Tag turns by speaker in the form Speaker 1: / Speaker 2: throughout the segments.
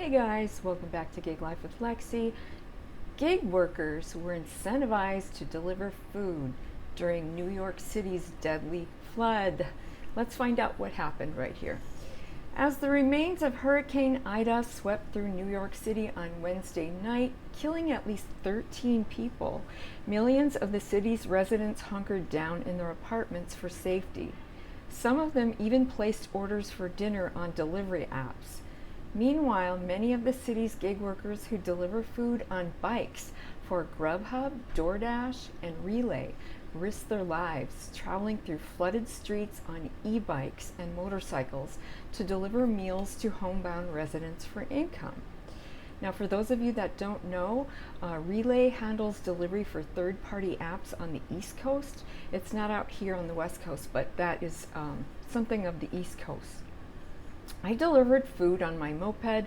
Speaker 1: Hey guys, welcome back to Gig Life with Lexi. Gig workers were incentivized to deliver food during New York City's deadly flood. Let's find out what happened right here. As the remains of Hurricane Ida swept through New York City on Wednesday night, killing at least 13 people, millions of the city's residents hunkered down in their apartments for safety. Some of them even placed orders for dinner on delivery apps. Meanwhile, many of the city's gig workers who deliver food on bikes for GrubHub, DoorDash, and Relay risked their lives traveling through flooded streets on e-bikes and motorcycles to deliver meals to homebound residents for income. Now, for those of you that don't know, Relay handles delivery for third-party apps on the East Coast. It's not out here on the West Coast, but that is something of the East Coast. I delivered food on my moped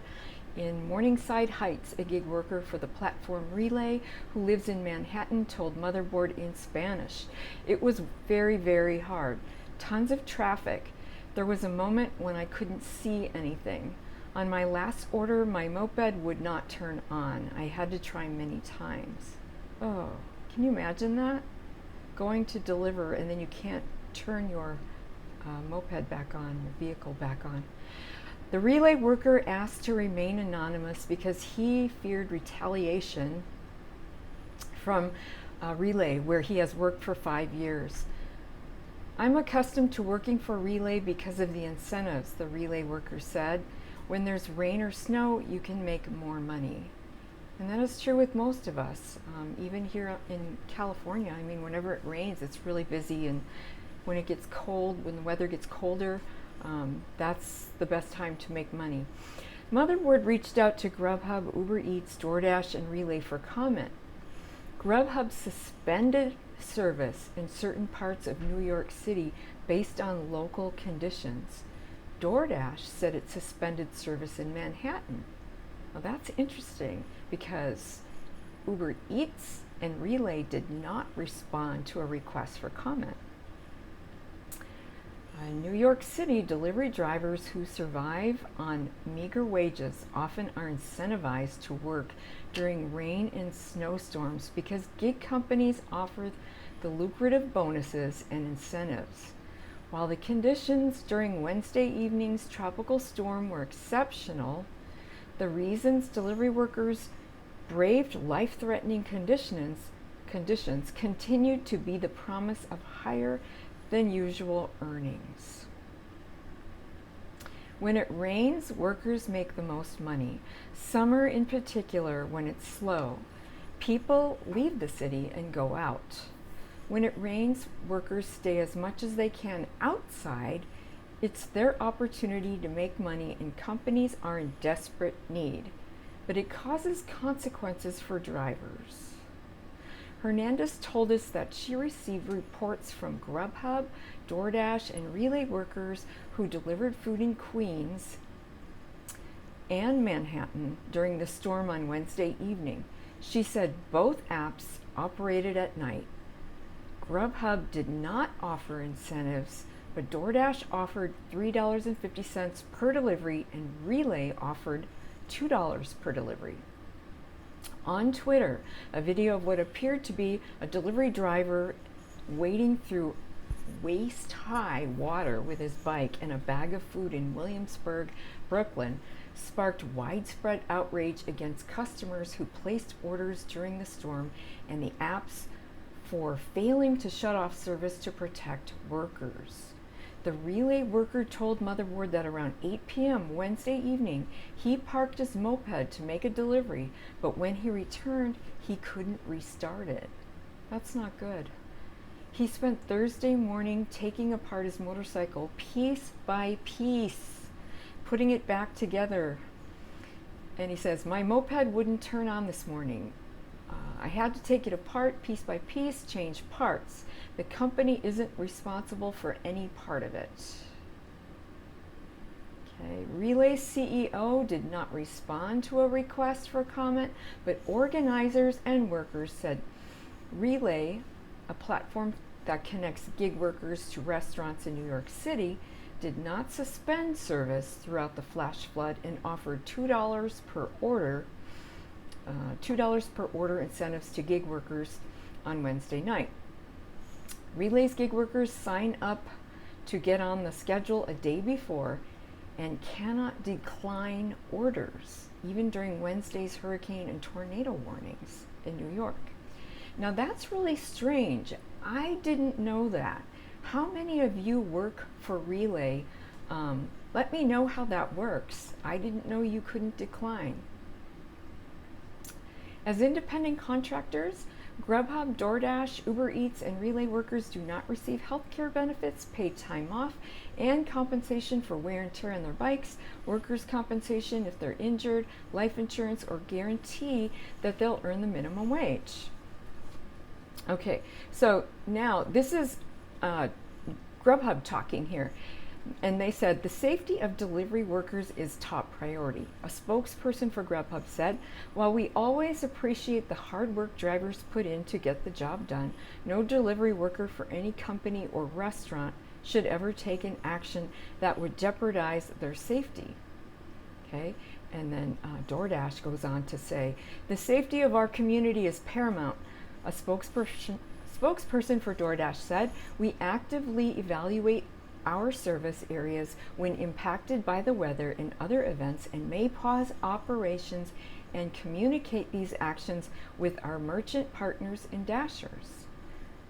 Speaker 1: in Morningside Heights. A gig worker for the platform Relay who lives in Manhattan told Motherboard in Spanish. It was very, very hard. Tons of traffic. There was a moment when I couldn't see anything. On my last order, my moped would not turn on. I had to try many times. Oh, can you imagine that? Going to deliver and then you can't turn your moped back on, your vehicle back on. The Relay worker asked to remain anonymous because he feared retaliation from Relay, where he has worked for 5 years. I'm accustomed to working for Relay because of the incentives, the Relay worker said. When there's rain or snow, you can make more money. And that is true with most of us. Even here in California, I mean, whenever it rains, it's really busy, and when it gets cold, when the weather gets colder, that's the best time to make money. Motherboard reached out to GrubHub, Uber Eats, DoorDash, and Relay for comment. GrubHub suspended service in certain parts of New York City based on local conditions. DoorDash said it suspended service in Manhattan. Well, that's interesting because Uber Eats and Relay did not respond to a request for comment. In New York City, delivery drivers who survive on meager wages often are incentivized to work during rain and snowstorms because gig companies offer the lucrative bonuses and incentives. While the conditions during Wednesday evening's tropical storm were exceptional, the reasons delivery workers braved life-threatening conditions continued to be the promise of higher than usual earnings. When it rains, workers make the most money. Summer in particular, when it's slow, people leave the city and go out. When it rains, workers stay as much as they can outside. It's their opportunity to make money, and companies are in desperate need. But it causes consequences for drivers. Hernandez told us that she received reports from GrubHub, DoorDash, and Relay workers who delivered food in Queens and Manhattan during the storm on Wednesday evening. She said both apps operated at night. GrubHub did not offer incentives, but DoorDash offered $3.50 per delivery and Relay offered $2 per delivery. On Twitter, a video of what appeared to be a delivery driver wading through waist-high water with his bike and a bag of food in Williamsburg, Brooklyn, sparked widespread outrage against customers who placed orders during the storm and the apps for failing to shut off service to protect workers. The Relay worker told Motherboard that around 8 p.m. Wednesday evening, he parked his moped to make a delivery, but when he returned, he couldn't restart it. That's not good. He spent Thursday morning taking apart his motorcycle piece by piece, putting it back together. And he says, "My moped wouldn't turn on this morning. I had to take it apart piece by piece, change parts. The company isn't responsible for any part of it." Okay. Relay CEO did not respond to a request for comment, but organizers and workers said Relay, a platform that connects gig workers to restaurants in New York City, did not suspend service throughout the flash flood and offered $2 per order, $2 per order incentives to gig workers on Wednesday night. Relay's gig workers sign up to get on the schedule a day before and cannot decline orders, even during Wednesday's hurricane and tornado warnings in New York. Now that's really strange. I didn't know that. How many of you work for Relay? Let me know how that works. I didn't know you couldn't decline. As independent contractors, GrubHub, DoorDash, Uber Eats, and Relay workers do not receive health care benefits, paid time off, and compensation for wear and tear on their bikes, workers' compensation if they're injured, life insurance, or guarantee that they'll earn the minimum wage. Okay, so now this is GrubHub talking here. And they said, the safety of delivery workers is top priority. A spokesperson for GrubHub said, while we always appreciate the hard work drivers put in to get the job done, no delivery worker for any company or restaurant should ever take an action that would jeopardize their safety. Okay, and then DoorDash goes on to say, the safety of our community is paramount. A spokesperson for DoorDash said, we actively evaluate our service areas when impacted by the weather and other events and may pause operations and communicate these actions with our merchant partners and dashers.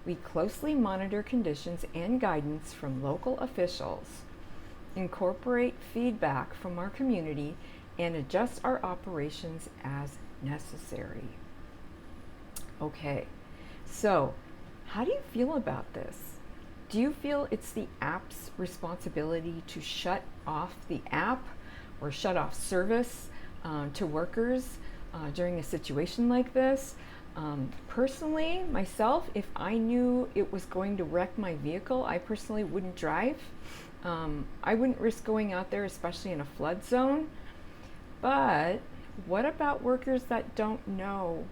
Speaker 1: We closely monitor conditions and guidance from local officials, incorporate feedback from our community, and adjust our operations as necessary. Okay, so how do you feel about this? Do you feel it's the app's responsibility to shut off the app or shut off service to workers during a situation like this? Personally, myself, if I knew it was going to wreck my vehicle, I personally wouldn't drive. I wouldn't risk going out there, especially in a flood zone. But what about workers that don't know,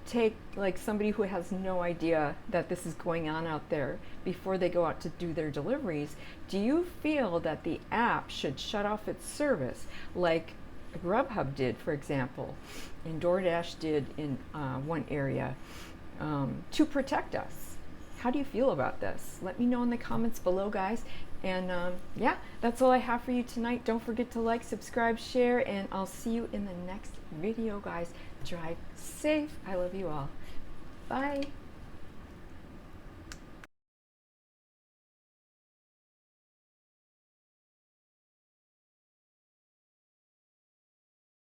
Speaker 1: take like somebody who has no idea that this is going on out there before they go out to do their deliveries? Do you feel that the app should shut off its service like GrubHub did, for example, and DoorDash did in one area to protect us? How do you feel about this? Let me know in the comments below, guys. And yeah, that's all I have for you tonight. Don't forget to like, subscribe, share, and I'll see you in the next video, guys. Drive safe. I love you all. Bye.